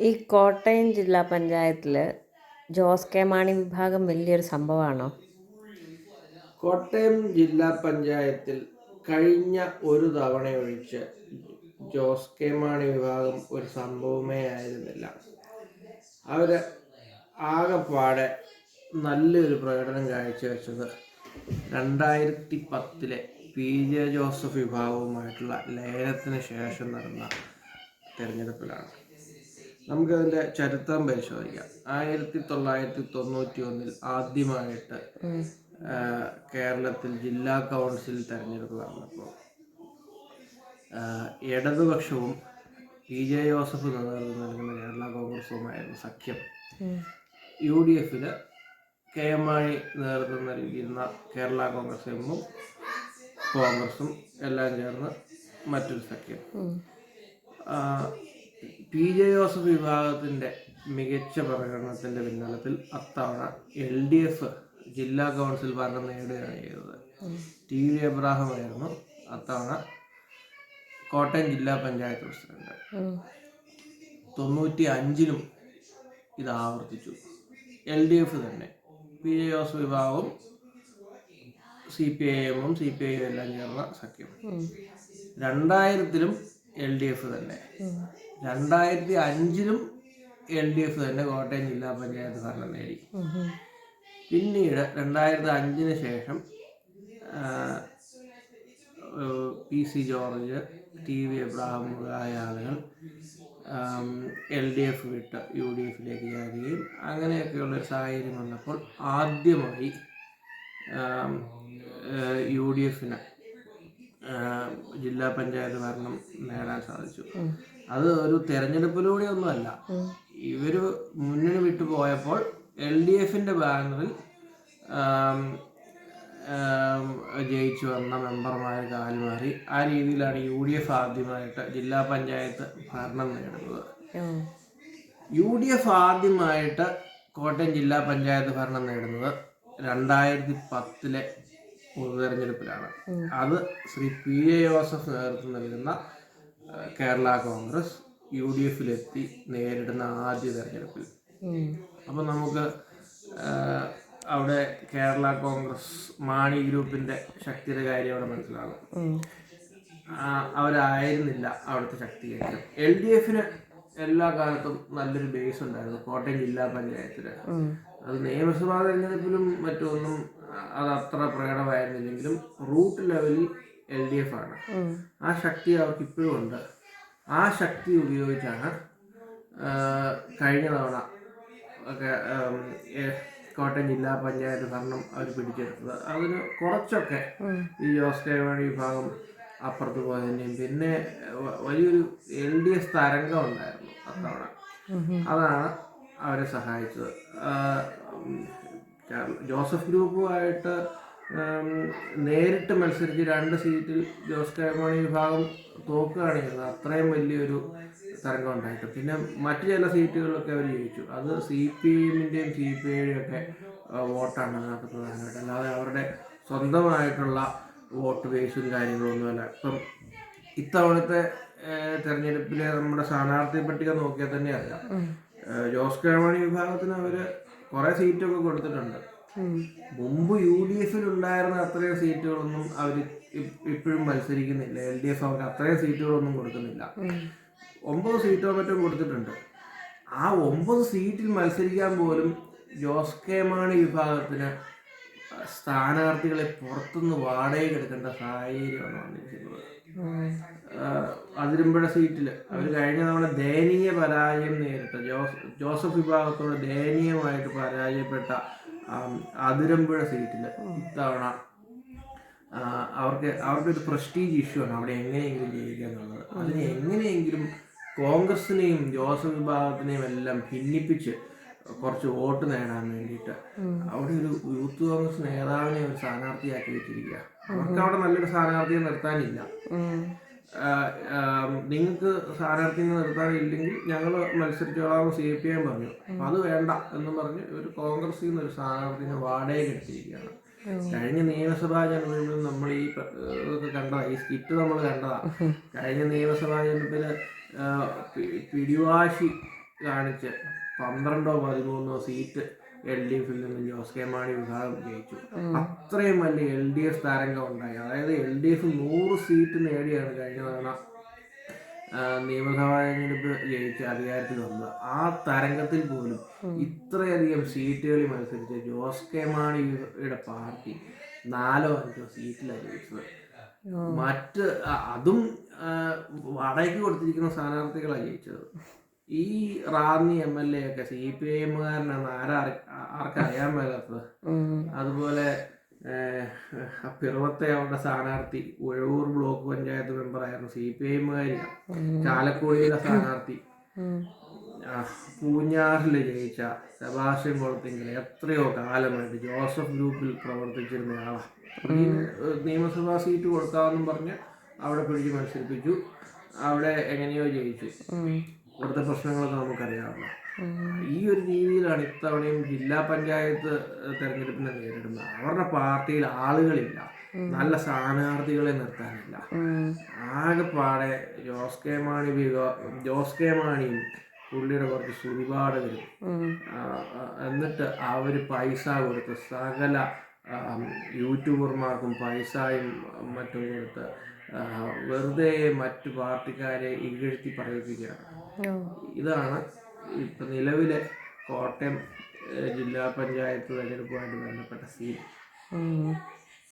ഈ കോട്ടയം ജില്ലാ പഞ്ചായത്തിൽ ജോസ് കെ മാണി വിഭാഗം വലിയൊരു സംഭവമാണോ? കോട്ടയം ജില്ലാ പഞ്ചായത്തിൽ കഴിഞ്ഞ ഒരു തവണ ഒഴിച്ച് ജോസ് കെ മാണി വിഭാഗം ഒരു സംഭവമേ ആയിരുന്നില്ല. അവര് ആകെപ്പാടെ നല്ലൊരു പ്രകടനം കാഴ്ചവെച്ചത് 2010 പി ജെ ജോസഫ് വിഭാഗവുമായിട്ടുള്ള ലയനത്തിന് ശേഷം നടന്ന തെരഞ്ഞെടുപ്പിലാണ്. നമുക്കതിൻ്റെ ചരിത്രം പരിശോധിക്കാം. 1991 ആദ്യമായിട്ട് കേരളത്തിൽ ജില്ലാ കൗൺസിൽ തെരഞ്ഞെടുപ്പ് നടന്നപ്പോൾ ഇടതുപക്ഷവും പി ജെ ജോസഫ് നേതൃത്വം നൽകുന്ന കേരള കോൺഗ്രസുമായിരുന്നു സഖ്യം. UDF കെ എം മാണി നേതൃത്വം നൽകിയിരുന്ന കേരള കോൺഗ്രസ് എമ്മും കോൺഗ്രസും എല്ലാം ചേർന്ന് മറ്റൊരു സഖ്യം. പി ജെ ജോസഫ് വിഭാഗത്തിൻ്റെ മികച്ച പ്രകടനത്തിൻ്റെ പിൻബലത്തിൽ അത്തവണ LDF ജില്ലാ കൗൺസിൽ ഭരണം നേടുകയാണ് ചെയ്തത്. TV എബ്രാഹിം ആയിരുന്നു അത്തവണ കോട്ടയം ജില്ലാ പഞ്ചായത്ത് പ്രസിഡന്റ്. 95 ഇത് ആവർത്തിച്ചു. LDF തന്നെ, പി ജെ ജോസഫ് വിഭാഗവും CPIM CPI എല്ലാം ചേർന്ന സഖ്യം. 2000 LDF തന്നെ, 2005 LDF തന്നെ കോട്ടയം ജില്ലാ പഞ്ചായത്ത് ഭരണം നേടി. പിന്നീട് 2005 ശേഷം PC ജോർജ്, TV എബ്രാഹിം മുതലായ ആളുകൾ LDF വിട്ട് UDF ചേരുകയും അങ്ങനെയൊക്കെയുള്ളൊരു സാഹചര്യം വന്നപ്പോൾ ആദ്യമായി UDF ജില്ലാ പഞ്ചായത്ത് ഭരണം നേടാൻ സാധിച്ചു. അത് ഒരു തെരഞ്ഞെടുപ്പിലൂടെ ഒന്നുമല്ല. ഇവർ മുന്നണി വിട്ടു പോയപ്പോൾ LDF ബാനറിൽ ജയിച്ചു വന്ന മെമ്പർമാർ കാൽമാറി. ആ രീതിയിലാണ് UDF ആദ്യമായിട്ട് ജില്ലാ പഞ്ചായത്ത് ഭരണം നേടുന്നത്. UDF ആദ്യമായിട്ട് കോട്ടയം ജില്ലാ പഞ്ചായത്ത് ഭരണം നേടുന്നത് 2010 പൊതുതെരഞ്ഞെടുപ്പിലാണ്. അത് ശ്രീ പി ജെ ജോസഫ് നേതൃത്വം നൽകുന്ന കേരള കോൺഗ്രസ് UDF നേരിടുന്ന ആദ്യ തെരഞ്ഞെടുപ്പിൽ. അപ്പം നമുക്ക് അവിടെ കേരള കോൺഗ്രസ് മാണി ഗ്രൂപ്പിൻ്റെ ശക്തിയുടെ കാര്യം അവിടെ മനസ്സിലാകും. അവരായിരുന്നില്ല അവിടുത്തെ ശക്തികേന്ദ്രം. LDF എല്ലാ കാലത്തും നല്ലൊരു ബേസ് ഉണ്ടായിരുന്നു കോട്ടയം ജില്ലാ പഞ്ചായത്തിൽ. അത് നിയമസഭാ തെരഞ്ഞെടുപ്പിലും മറ്റൊന്നും അത് അത്ര പ്രകടമായിരുന്നില്ലെങ്കിലും റൂട്ട് ലെവലിൽ LDF ആണ്. ആ ശക്തി അവർക്ക് ഇപ്പോഴും ഉണ്ട്. ആ ശക്തി ഉപയോഗിച്ചാണ് കഴിഞ്ഞ തവണ ഒക്കെ കോട്ടയം ജില്ലാ പഞ്ചായത്ത് ഭരണം അവർ പിടിച്ചെടുത്തത്. അതിന് കുറച്ചൊക്കെ ഈ ജോസ് കെ മാണി വിഭാഗം അപ്പുറത്ത് പോയതിൻ്റെയും പിന്നെ വലിയൊരു LDF തരംഗം ഉണ്ടായിരുന്നു അത്തവണ. അതാണ് അവരെ സഹായിച്ചത്. ജോസഫ് ഗ്രൂപ്പുമായിട്ട് നേരിട്ട് മത്സരിച്ച് 2 സീറ്റിൽ ജോസ് കെ മാണി വിഭാഗം തോക്കുകയാണ് ചെയ്തത്. അത്രയും വലിയൊരു തരംഗം ഉണ്ടായിട്ട് പിന്നെ മറ്റു ചില സീറ്റുകളിലൊക്കെ അവർ ജയിച്ചു. അത് CPM CPI വോട്ടാണ് അതിനകത്ത് പ്രധാനമായിട്ട്. അല്ലാതെ അവരുടെ സ്വന്തമായിട്ടുള്ള വോട്ട് ബേസും കാര്യങ്ങളൊന്നുമല്ല. ഇപ്പം ഇത്തവണത്തെ തെരഞ്ഞെടുപ്പിൽ നമ്മുടെ സ്ഥാനാർത്ഥി പട്ടിക നോക്കിയാൽ തന്നെ അറിയാം. ജോസ് കെ മാണി വിഭാഗത്തിന് അവർ കുറേ സീറ്റൊക്കെ കൊടുത്തിട്ടുണ്ട്. മുമ്പ് UDF ഉണ്ടായിരുന്ന അത്രയും സീറ്റുകളൊന്നും അവർ ഇപ്പോഴും മത്സരിക്കുന്നില്ല. LDF അവർക്ക് അത്രയും സീറ്റുകളൊന്നും കൊടുക്കുന്നില്ല. 9 സീറ്റോ മറ്റും കൊടുത്തിട്ടുണ്ട്. ആ 9 സീറ്റിൽ മത്സരിക്കാൻ പോലും ജോസ് കെ മാണി വിഭാഗത്തിന് സ്ഥാനാർത്ഥികളെ പുറത്തുനിന്ന് വാടകയ്ക്ക് എടുക്കേണ്ട സാഹചര്യമാണ് വന്നിരിക്കുന്നത്. അതിരമ്പുഴ സീറ്റിൽ അവർ കഴിഞ്ഞ തവണ ദയനീയ പരാജയം നേരിട്ട ജോസഫ് വിഭാഗത്തോട് ദയനീയമായിട്ട് പരാജയപ്പെട്ട അതിരമ്പുഴ സീറ്റിൽ ഇത്തവണ അവർക്കൊരു പ്രസ്റ്റീജ് ഇഷ്യൂ ആണ് അവിടെ എങ്ങനെയെങ്കിലും ജയിക്കുക എന്നുള്ളത്. അതിന് എങ്ങനെയെങ്കിലും കോൺഗ്രസിനെയും ജോസഫ് വിഭാഗത്തിനെയും എല്ലാം ഭിന്നിപ്പിച്ച് കുറച്ച് വോട്ട് നേടാൻ വേണ്ടിയിട്ട് അവിടെ ഒരു യൂത്ത് കോൺഗ്രസ് നേതാവിനെ ഒരു സ്ഥാനാർത്ഥിയാക്കി വെച്ചിരിക്കുക. അവർക്ക് അവിടെ നല്ലൊരു സ്ഥാനാർത്ഥിയെ നിർത്താനില്ല. നിങ്ങൾക്ക് സ്ഥാനാർത്ഥിയെ നിർത്താനില്ലെങ്കിൽ ഞങ്ങൾ മത്സരിച്ചോളാം CPI പറഞ്ഞു. അപ്പം അത് വേണ്ട എന്ന് പറഞ്ഞ് ഒരു കോൺഗ്രസിൽ നിന്ന് ഒരു സ്ഥാനാർത്ഥിനെ വാടകയ്ക്ക് എടുത്തിരിക്കുകയാണ്. കഴിഞ്ഞ നിയമസഭാ തെരഞ്ഞെടുപ്പിൽ നമ്മൾ ഈ ഇതൊക്കെ കണ്ടതാണ്, ഈ സ്കിറ്റ് നമ്മൾ കണ്ടതാണ്. കഴിഞ്ഞ നിയമസഭാ തെരഞ്ഞെടുപ്പിൽ പിടിവാശി കാണിച്ച് 12-13 സീറ്റ് LDFിൽ നിന്ന് ജോസ് കെ മാണി വിഭാഗം ജയിച്ചു. അത്രയും വലിയ LDF തരംഗം ഉണ്ടായി. അതായത് LDF 100 സീറ്റ് നേടിയാണ് കഴിഞ്ഞ തവണ നിയമസഭാ തെരഞ്ഞെടുപ്പ് ജയിച്ച് അധികാരത്തിൽ വന്നത്. ആ തരംഗത്തിൽ പോലും ഇത്രയധികം സീറ്റുകളിൽ മത്സരിച്ച ജോസ് കെ മാണിയുടെ പാർട്ടി 4-5 സീറ്റിലാണ് ജയിച്ചത്. അതും വാടകയ്ക്ക് കൊടുത്തിരിക്കുന്ന സ്ഥാനാർത്ഥികളാണ് ജയിച്ചത്. ഈ റാന്നി MLA ഒക്കെ CPIMകാരനാണ് ആർക്കറിയാൻ മേലാത്തത്. അതുപോലെ പിറവത്തെ അവരുടെ സ്ഥാനാർത്ഥി ഉഴവൂർ ബ്ലോക്ക് പഞ്ചായത്ത് മെമ്പറായിരുന്നു CPIMകാരിയാണ്. ചാലക്കുടിയിലെ സ്ഥാനാർത്ഥി പൂഞ്ഞാറിൽ ജയിച്ച സെബാസ്റ്റ്യൻ കുളത്തിങ്കൽ എത്രയോ കാലമായിട്ട് ജോസഫ് ഗ്രൂപ്പിൽ പ്രവർത്തിച്ചിരുന്ന ആളാണ്. നിയമസഭാ സീറ്റ് കൊടുക്കാമെന്നും പറഞ്ഞ് അവിടെ പിടിച്ച് മത്സരിപ്പിച്ചു. അവിടെ എങ്ങനെയോ ജയിച്ചു. ഇവിടുത്തെ പ്രശ്നങ്ങളൊക്കെ നമുക്കറിയാമല്ലോ. ഈ ഒരു രീതിയിലാണ് ഇത്തവണയും ജില്ലാ പഞ്ചായത്ത് തെരഞ്ഞെടുപ്പിനെ നേരിടുന്നത്. അവരുടെ പാർട്ടിയിൽ ആളുകളില്ല, നല്ല സ്ഥാനാർത്ഥികളെ നിർത്താനില്ല. ആകെപ്പാടെ ജോസ് കെ മാണിയും പുള്ളിയുടെ കുറച്ച് സുരിപാടുകളും എന്നിട്ട് അവർ പൈസ കൊടുത്ത് സകല യൂട്യൂബർമാർക്കും പൈസയും മറ്റും കൊടുത്ത് വെറുതെ മറ്റു പാർട്ടിക്കാരെ ഇകഴ്ത്തി പറയിപ്പിക്കുകയാണ്. ഇതാണ് ഇപ്പം നിലവിലെ കോട്ടയം ജില്ലാ പഞ്ചായത്ത് തെരഞ്ഞെടുപ്പുമായിട്ട് ബന്ധപ്പെട്ട സീൻ.